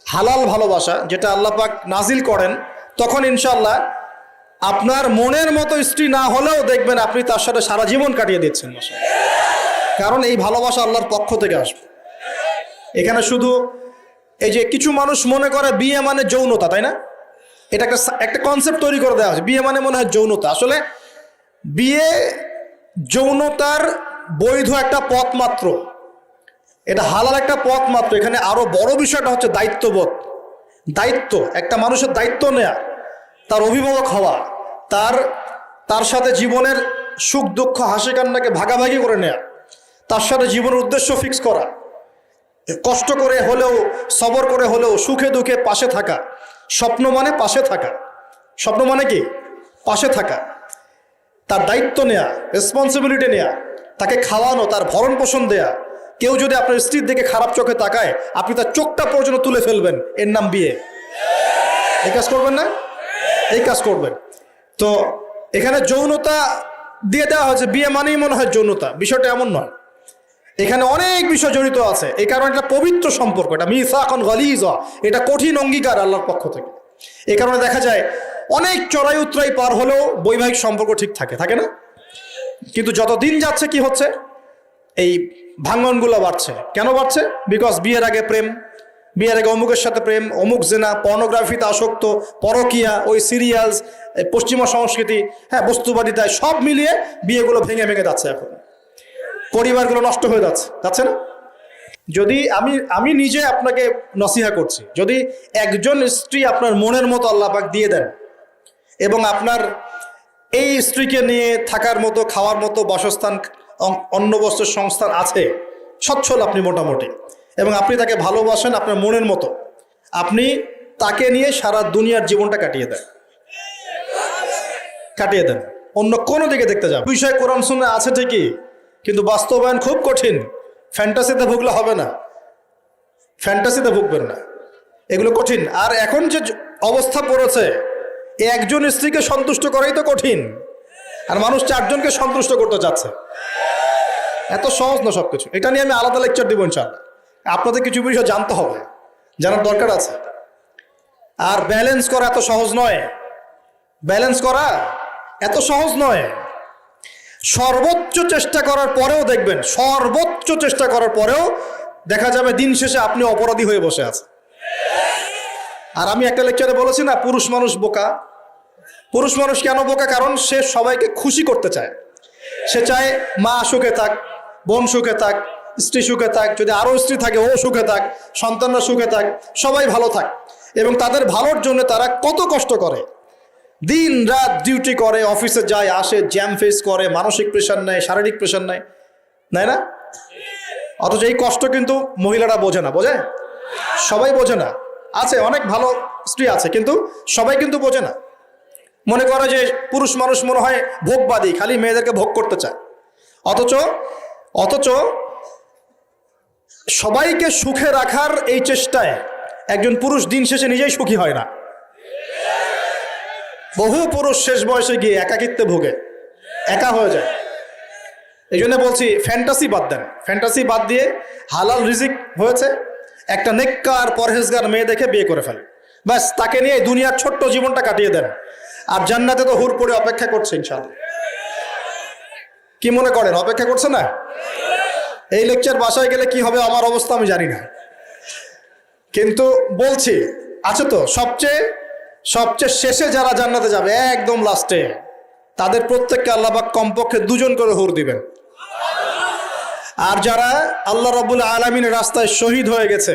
[SPEAKER 1] হালাল ভালোবাসা যেটা আল্লাহ পাক নাজিল করেন, তখন ইনশাল্লাহ আপনার মনের মতো স্ত্রী না হলেও দেখবেন আপনি তার সাথে সারা জীবন কাটিয়ে দিচ্ছেন। কারণ এই ভালোবাসা আল্লাহর পক্ষ থেকে আসবে। এখানে শুধু এই যে কিছু মানুষ মনে করে বিয়ে মানে যৌনতা, তাই না? এটা একটা কনসেপ্ট তৈরি করে দেওয়া হয়েছে, বিয়ে মানে মনে হয় যৌনতা। আসলে বিয়ে যৌনতার বৈধ একটা পথ মাত্র, এটা হালাল একটা পথ মাত্র। এখানে আরো বড় বিষয়টা হচ্ছে দায়িত্ববোধ। দায়িত্ব, একটা মানুষের দায়িত্ব নেয়া, তার অভিভাবক হওয়া, তার সাথে জীবনের সুখ দুঃখ হাসি কান্নাকে ভাগাভাগি করে নেয়া, তার সাথে জীবনের উদ্দেশ্য ফিক্স করা, কষ্ট করে হলেও সবর করে হলেও সুখে দুঃখে পাশে থাকা। স্বপ্ন মানে পাশে থাকা। স্বপ্ন মানে কি? পাশে থাকা। তার দায়িত্ব নেয়া, রেসপন্সিবিলিটি নেয়া, তাকে খাওয়ানো, তার ভরণ পোষণ দেয়া। কেউ যদি আপনার স্ত্রীর দিকে খারাপ চোখে তাকায়, আপনি তার চোখটা পর্যন্ত তুলে ফেলবেন, এর নাম বিয়ে। এই কাজ করবেন না? এই কাজ করবেন। তো এখানে যৌনতা দিয়ে দেওয়া হয়েছে, বিয়ে মানেই মনে হয় যৌনতা। বিষয়টা এমন নয়, এখানে অনেক বিষয় জড়িত আছে। এই কারণে এটা পবিত্র সম্পর্ক, এটা মিসাকুন গালিযা, এটা কঠিন অঙ্গীকার আল্লাহর পক্ষ থেকে। এই কারণে দেখা যায় অনেক চড়াই উতরাই পার হলেও বৈবাহিক সম্পর্ক ঠিক থাকে না? কিন্তু যত দিন যাচ্ছে কি হচ্ছে, এই ভাঙনগুলো বাড়ছে। কেন বাড়ছে? বিকজ বিয়ের আগে প্রেম, বিয়ের আগে অমুকের সাথে প্রেম, অমুক জেনা, পর্নোগ্রাফিতে আসক্ত, পরকিয়া, ওই সিরিয়ালস, পশ্চিমা সংস্কৃতি, হ্যাঁ, বস্তুবাদিতায়, সব মিলিয়ে বিয়েগুলো ভেঙে ভেঙে যাচ্ছে। এখন পরিবারগুলো নষ্ট হয়ে যাচ্ছে না? যদি আমি নিজে আপনাকে নসিহা করছি, যদি একজন স্ত্রী আপনার মনের মতো আল্লাহ পাক দিয়ে দেন এবং আপনার এই স্ত্রীকে নিয়ে থাকার মতো, খাওয়ার মতো বাসস্থান, অন্ন বস্ত্রের সংস্থান আছে, সচ্ছল আপনি মোটামুটি, এবং আপনি তাকে ভালোবাসেন আপনার মনের মতো, আপনি তাকে নিয়ে সারা দুনিয়ার জীবনটা কাটিয়ে দেন, অন্য কোনো দিকে দেখতে যান। বিষয় কোরআন সুন্নাহ আছে ঠিকই, কিন্তু বাস্তবায়ন খুব কঠিন। ফ্যান্টাসিতে ভুগলে হবে না, ফ্যান্টাসিতে ভুগবেন না, এগুলো কঠিন। আর এখন যে অবস্থা পড়েছে, একজন স্ত্রীকে সন্তুষ্ট করাই তো কঠিন, আর মানুষ 4 জনকে সন্তুষ্ট করতে চাচ্ছে। এত সহজ না সবকিছু। এটা নিয়ে আমি আলাদা লেকচার দিব ইনশাআল্লাহ। আপনাদের কিছু বিষয় জানতে হবে, জানার দরকার আছে। আর ব্যালেন্স করা এত সহজ নয়, ব্যালেন্স করা এত সহজ নয়। সর্বোচ্চ চেষ্টা করার পরেও দেখবেন, সর্বোচ্চ চেষ্টা করার পরেও দেখা যাবে দিন শেষে আপনি অপরাধী হয়ে বসে আছেন। আর আমি একটা লেকচারে বলেছি না, পুরুষ মানুষ বোকা। পুরুষ মানুষ কেন বোকা? কারণ সে সবাইকে খুশি করতে চায়। সে চায় মা সুখে থাক, বোন সুখে থাক, স্ত্রী সুখে থাক, যদি আরও স্ত্রী থাকে ও সুখে থাক, সন্তানরা সুখে থাক, সবাই ভালো থাক। এবং তাদের ভালোর জন্য তারা কত কষ্ট করে, দিন রাত ডিউটি করে, অফিসে যায় আসে, জ্যাম ফেস করে, মানসিক প্রেশার নেয়, শারীরিক প্রেশার নেয়, নেয় না? অথচ এই কষ্ট কিন্তু মহিলারা বোঝে না। বোঝে? সবাই বোঝে না। আছে অনেক ভালো স্ত্রী আছে, কিন্তু সবাই কিন্তু বোঝে না। মনে করে যে পুরুষ মানুষ মনে হয় ভোগবাদী, খালি মেয়েদেরকে ভোগ করতে চায়। অথচ সবাইকে সুখে রাখার এই চেষ্টায় একজন পুরুষ দিন শেষে নিজেই সুখী হয় না। বহু পুরুষ শেষ বয়সে গিয়ে একাকিত্বে ভোগে, একা হয়ে যায়। এই জন্য বলছি, ফ্যান্টাসি বাদ দেন। ফ্যান্টাসি বাদ দিয়ে হালাল রিজিক হয়েছে, একটা নেককার পরহেজগার মেয়ে দেখে বিয়ে করে ফেলে, ব্যাস তাকে নিয়ে দুনিয়ার ছোট্ট জীবনটা কাটিয়ে দেন। আর জান্নাতে তো হুর পড়ে অপেক্ষা করছে ইনশাআল্লাহ। কি মনে করেন অপেক্ষা করছে না? এই লেকচার বাসায় গেলে কি হবে আমার অবস্থা আমি জানি না। কিন্তু বলছি আছে তো সবচেয়ে সবচেয়ে শেষে যারা জান্নাতে যাবে একদম লাস্টে, তাদের প্রত্যেককে আল্লাহ পাক কমপক্ষে 2 জন করে হুর দিবেন। আর যারা আল্লাহ রাব্বুল আলামিনের রাস্তায় শহীদ হয়ে গেছে,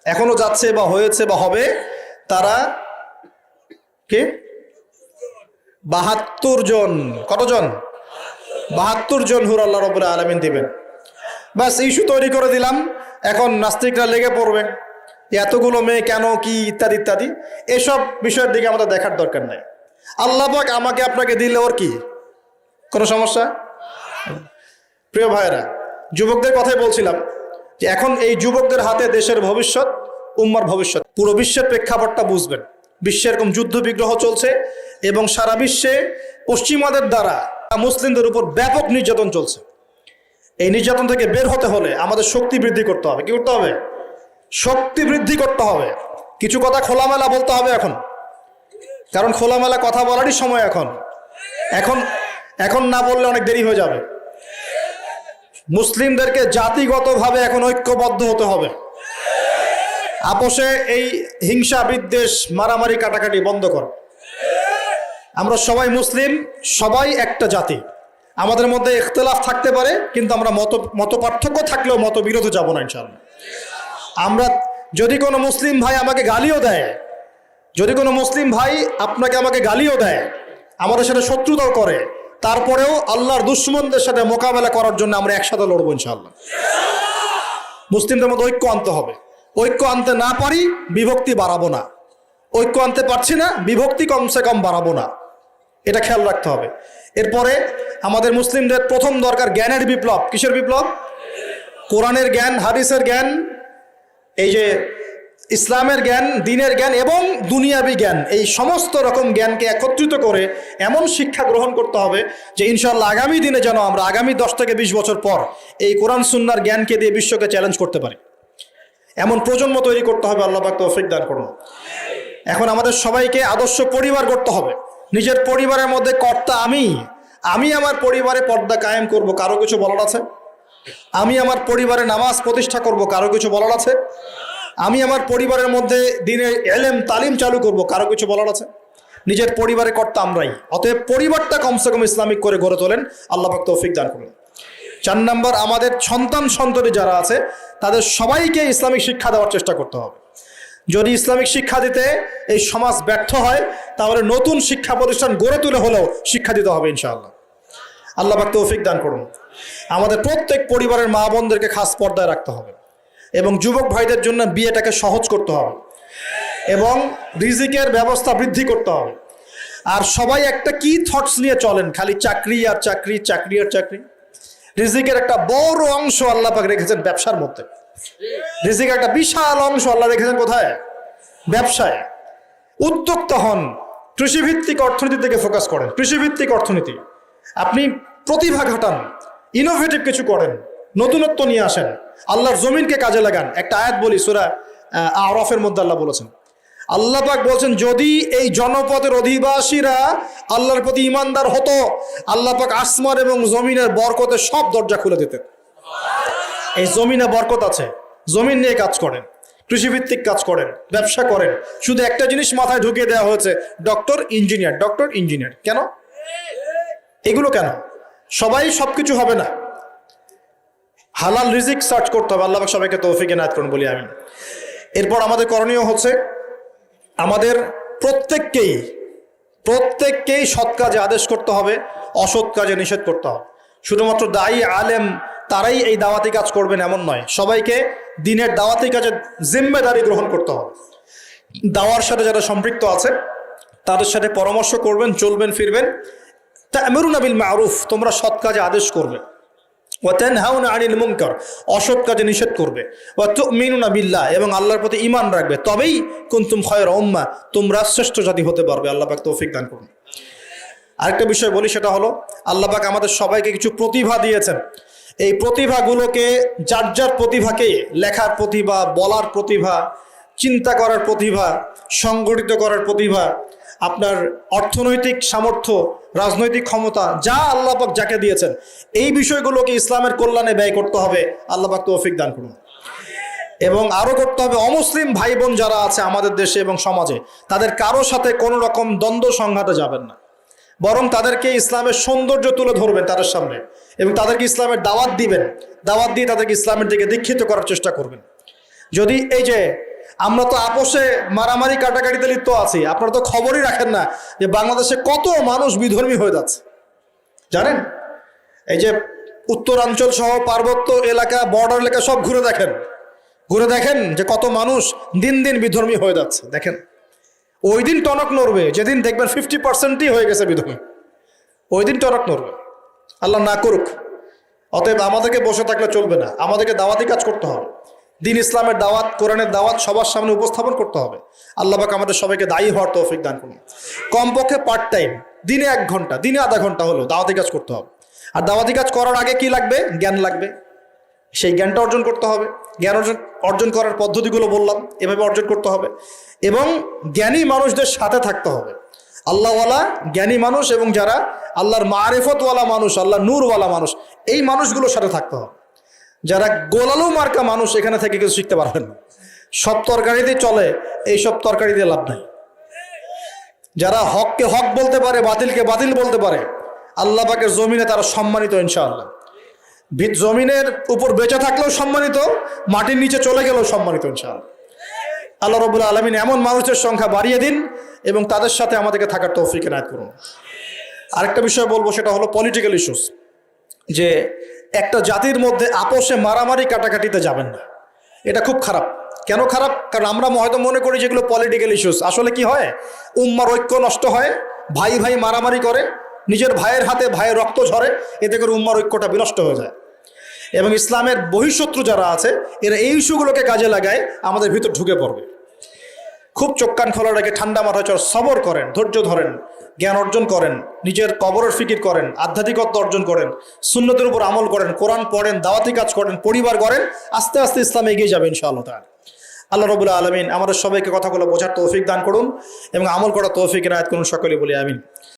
[SPEAKER 1] এখনো যাচ্ছে বা হয়েছে বা হবে, তারা কি 72 জন। কতজন? 72 জন হুর আল্লাহ রাব্বুল আলামিন দিবেন। বাস ইস্যু তৈরি করে দিলাম, এখন নাস্তিকরা লেগে পড়বে এতগুলো মেয়ে কেন, কি ইত্যাদি ইত্যাদি। এসব বিষয়ের দিকে আমাদের দেখার দরকার নাই। আল্লাহ পাক আমাকে আপনাকে দিলে ওর কি কোনো সমস্যা? প্রিয় ভাইরা, যুবকদের কথাই বলছিলাম যে এখন এই যুবকদের হাতে দেশের ভবিষ্যৎ, উম্মার ভবিষ্যৎ। পুরো বিশ্বের প্রেক্ষাপটটা বুঝবেন। বিশ্বে এরকম যুদ্ধ বিগ্রহ চলছে এবং সারা বিশ্বে পশ্চিমাদের দ্বারা মুসলিমদের উপর ব্যাপক নির্যাতন চলছে। এই নির্যাতন থেকে বের হতে হলে আমাদের শক্তি বৃদ্ধি করতে হবে। কি করতে হবে? শক্তি বৃদ্ধি করতে হবে। কিছু কথা খোলামেলা বলতে হবে এখন, কারণ খোলামেলা কথা বলারই সময় এখন। এখন এখন না বললে অনেক দেরি হয়ে যাবে। মুসলিমদেরকে জাতিগতভাবে এখন ঐক্যবদ্ধ হতে হবে। আপোষে এই হিংসা, বিদ্বেষ, মারামারি, কাটাকাটি বন্ধ কর। আমরা সবাই মুসলিম, সবাই একটা জাতি। আমাদের মধ্যে ইখতিলাফ থাকতে পারে, কিন্তু আমরা মত পার্থক্য থাকলেও মতবিরোধে যাব না ইনশাআল্লাহ। আমরা যদি কোনো মুসলিম ভাই আমাকে গালিও দেয়, যদি কোনো মুসলিম ভাই আপনাকে আমাকে গালিও দেয়, আমাদের সাথে শত্রুতাও করে, তারপরেও আল্লাহর দুশ্মনদের সাথে মোকাবেলা করার জন্য আমরা একসাথে লড়বো ইনশাআল্লাহ। মুসলিমদের মধ্যে ঐক্য আনতে হবে। ঐক্য আনতে না পারি, বিভক্তি বাড়াবো না। ঐক্য আনতে পারছি না, বিভক্তি কমসে কম বাড়াবো না। এটা খেয়াল রাখতে হবে। এরপরে আমাদের মুসলিমদের প্রথম দরকার জ্ঞানের বিপ্লব। কিসের বিপ্লব? কোরআনের জ্ঞান, হাদিসের জ্ঞান, এই যে ইসলামের জ্ঞান, দ্বীনের জ্ঞান এবং দুনিয়াবি জ্ঞান, এই সমস্ত রকম জ্ঞানকে একত্রিত করে এমন শিক্ষা গ্রহণ করতে হবে যে ইনশাআল্লাহ আগামী দিনে যেন আমরা আগামী 10 থেকে 20 বছর পর এই কোরআন সুন্নাহর জ্ঞানকে দিয়ে বিশ্বকে চ্যালেঞ্জ করতে পারি। এমন প্রজন্ম তৈরি করতে হবে। আল্লাহ পাক তৌফিক দান করুন। এখন আমাদের সবাইকে আদর্শ পরিবার করতে হবে। নিজের পরিবারের মধ্যে কর্তা আমি আমার পরিবারে পর্দা কায়েম করব, কারো কিছু বলার আছে? আমি আমার পরিবারে নামাজ প্রতিষ্ঠা করব, কারো কিছু বলার আছে? আমি আমার পরিবারের মধ্যে দ্বীনের ইলম তালিম চালু করব, কারো কিছু বলার আছে? নিজের পরিবারে কর্তা আমরাই। অতএব পরিবারটা কমসে কম ইসলামিক করে গড়ে তোলেন। আল্লাহ পাক তৌফিক দান করুন। 4 নম্বর, আমাদের সন্তান যারা আছে তাদের সবাইকে ইসলামিক শিক্ষা দেওয়ার চেষ্টা করতে হবে। যদি ইসলামিক শিক্ষা দিতে এই সমাজ ব্যর্থ হয়, তাহলে নতুন শিক্ষা প্রতিষ্ঠান গড়ে তুলে হলেও শিক্ষা দিতে হবে ইনশাআল্লাহ। আল্লাহ পাক তৌফিক দান করুন। আমাদের প্রত্যেক পরিবারের মা বোনদেরকে খাস পর্দায় রাখতে হবে এবং যুবক ভাইদের জন্য বিয়েটাকে সহজ করতে হবে এবং রিজিকের ব্যবস্থা বৃদ্ধি করতে হবে। আর সবাই একটা কি থটস নিয়ে চলেন, খালি চাকরি আর চাকরি, চাকরি আর চাকরি। রিজিকের একটা বড় অংশ আল্লাহ পাক রেখেছেন ব্যবসার মধ্যে। রিজিকের একটা বিশাল অংশ আল্লাহ রেখেছেন কোথায়? ব্যবসায়। উদ্যোক্তা হন, কৃষিভিত্তিক অর্থনীতির দিকে ফোকাস করেন। কৃষিভিত্তিক অর্থনীতি, আপনি প্রতিভা ঘটান, ইনোভেটিভ কিছু করেন, নতুনত্ব নিয়ে আসেন, আল্লাহর জমিনকে কাজে লাগান। একটা আয়াত বলি, সূরা আরাফের মধ্যে আল্লাহ বলেছেন, আল্লাহ পাক বলছেন, যদি এই জনপদের অধিবাসীরা আল্লাহর প্রতি ইমানদার হতো, আল্লাহ পাক আসমান এবং জমিনের বরকতের সব দরজা খুলে দিতেন। এই জমিনে বরকত আছে, জমিন নিয়ে কাজ করেন, কৃষিভিত্তিক কাজ করেন, ব্যবসা করেন। শুধু একটা জিনিস মাথায় ঢুকিয়ে দেওয়া হয়েছে, ডক্টর ইঞ্জিনিয়ার, ডক্টর ইঞ্জিনিয়ার। কেন এগুলো? কেন সবাই সবকিছু হবে না? হালাল রিজিক সার্চ করতে হবে। আল্লাহ পাক সবাইকে তৌফিক এনায়েত করুন বলি আমিন। এরপর আমাদের করণীয় হচ্ছে আমাদের প্রত্যেককেই সৎ কাজে আদেশ করতে হবে, অসৎ কাজে নিষেধ করতে হবে। শুধুমাত্র দায়ী আলেম তারাই এই দাওয়াতি কাজ করবেন এমন নয়, সবাইকে দ্বীনের দাওয়াতি কাজে জিম্মেদারি গ্রহণ করতে হবে। দাওয়ার সাথে যারা সম্পৃক্ত আছে তাদের সাথে পরামর্শ করবেন, চলবেন ফিরবেন। তা'মুরুনা বিল মা'রুফ, তোমরা সৎ কাজে আদেশ করবে। ওয়া তানহাউনা আনিল মুনকার, অসৎ কাজে নিষেধ করবে। ওয়া তু'মিনুনা বিল্লাহ, এবং আল্লাহর প্রতি ঈমান রাখবে। তবেই কুনতুম খায়রা উম্মাহ, তোমরা শ্রেষ্ঠ জাতি হতে পারবে। আল্লাহ পাক তৌফিক দান করুন। আরেকটা বিষয় বলি, সেটা হলো আল্লাহ পাক আমাদের সবাইকে কিছু প্রতিভা দিয়েছেন। এই প্রতিভাগুলোকে, যার যার প্রতিভাকে, লেখার প্রতিভা, বলার প্রতিভা, চিন্তা করার প্রতিভা, সংগঠিত করার প্রতিভা, আপনার অর্থনৈতিক সামর্থ্য, রাজনৈতিক ক্ষমতা, যা আল্লাহ পাক যাকে দিয়েছেন, এই বিষয়গুলোকে ইসলামের কল্যাণে ব্যয় করতে হবে। আল্লাহ পাক তৌফিক দান করুন। এবং আরও করতে হবে অমুসলিম ভাই বোন যারা আছে আমাদের দেশে এবং সমাজে, তাদের কারো সাথে কোনো রকম দ্বন্দ্ব সংঘাতে যাবেন না, বরং তাদেরকে ইসলামের সৌন্দর্য তুলে ধরবেন তাদের সামনে এবং তাদেরকে ইসলামের দাওয়াত দিবেন, দাওয়াত দিয়ে তাদেরকে ইসলামের দিকে দীক্ষিত করার চেষ্টা করবেন। যদি এই যে আমরা তো আপোষে মারামারি কাটাকাটিতে লিপ্ত আছি, আপনারা তো খবরই রাখেন না যে বাংলাদেশে কত মানুষ বিধর্মী হয়ে যাচ্ছে, জানেন? এই যে উত্তরাঞ্চল সহ পার্বত্য এলাকা, বর্ডার এলাকা সব ঘুরে দেখেন যে কত মানুষ দিন দিন বিধর্মী হয়ে যাচ্ছে। দেখেন, ওই দিন টনক নড়বে যেদিন দেখবেন 50%ই হয়ে গেছে বিধর্মী, ওই দিন টনক নড়বে। আল্লাহ না করুক। অতএব আমাদেরকে বসে থাকলে চলবে না, আমাদেরকে দাওয়াতি কাজ করতে হবে। দিন ইসলামের দাওয়াত, কোরআনের দাওয়াত সবার সামনে উপস্থাপন করতে হবে। আল্লাহ পাক আমাদের সবাইকে দায়ী হওয়ার তৌফিক দান করুন। কমপক্ষে পার্ট টাইম, দিনে 1 ঘন্টা, দিনে আধা ঘন্টা হলো দাওয়াতি কাজ করতে হবে। আর দাওয়াতি কাজ করার আগে কি লাগবে? জ্ঞান লাগবে। সেই জ্ঞানটা অর্জন করতে হবে। জ্ঞান অর্জন করার পদ্ধতিগুলো বললাম, এভাবে অর্জন করতে হবে। এবং জ্ঞানী মানুষদের সাথে থাকতে হবে। আল্লাহওয়ালা জ্ঞানী মানুষ এবং যারা আল্লাহর মারিফতওয়ালা মানুষ, আল্লাহ নূরওয়ালা মানুষ, এই মানুষগুলোর সাথে থাকতে হবে। যারা গোলালু মার্কা মানুষ, এখানে থেকে কিছু শিখতে পারবেন না। সব তরকারিতে চলে, এই সব তরকারি দিয়ে লাভ নাই। যারা হককে হক বলতে পারে, বাতিলকে বাতিল বলতে পারে, আল্লাহ পাকের জমিনে তারা সম্মানিত ইনশাআল্লাহ। জমিনের উপর বেঁচে থাকলেও সম্মানিত, মাটির নিচে চলে গেলেও সম্মানিত ইনশাআল্লাহ। আল্লাহ রাব্বুল আলামিন এমন মানুষের সংখ্যা বাড়িয়ে দিন এবং তাদের সাথে আমাদেরকে থাকার তৌফিক এনায়েত করুন। আরেকটা বিষয় বলবো, সেটা হলো পলিটিক্যাল ইস্যুস। যে একটা জাতির মধ্যে আপোষে মারামারি কাটাকাটিতে যাবেন না, এটা খুব খারাপ। কেন খারাপ? কারণ আমরা হয়তো মনে করি যেগুলো পলিটিক্যাল ইস্যুস, আসলে কি হয়, উম্মার ঐক্য নষ্ট হয়, ভাই ভাই মারামারি করে, নিজের ভাইয়ের হাতে ভাইয়ের রক্ত ঝরে, এতে করে উম্মার ঐক্যটা বিনষ্ট হয়ে যায়। এবং ইসলামের বহিঃশত্রু যারা আছে, এরা এই ইস্যুগুলোকে কাজে লাগায় আমাদের ভিতর ঢুকে পড়বে। খুব চোখ কান খোলা রেখে ঠান্ডা মাথায় সবর করেন, ধৈর্য ধরেন, জ্ঞান অর্জন করেন, নিজের কবরের ফিকির করেন, আধ্যাত্মিকত্ব অর্জন করেন, সুন্নতের উপর আমল করেন, কোরআন পড়েন, দাওয়াতি কাজ করেন, পরিবার করেন, আস্তে আস্তে ইসলাম এগিয়ে যাবে ইনশাআল্লাহ তাআলা। আল্লাহ রাব্বুল আলামিন আমাদের সবাইকে কথাগুলো বোঝার তৌফিক দান করুন এবং আমল করার তৌফিক এনায়েত করুন। সকলে বলি আমিন।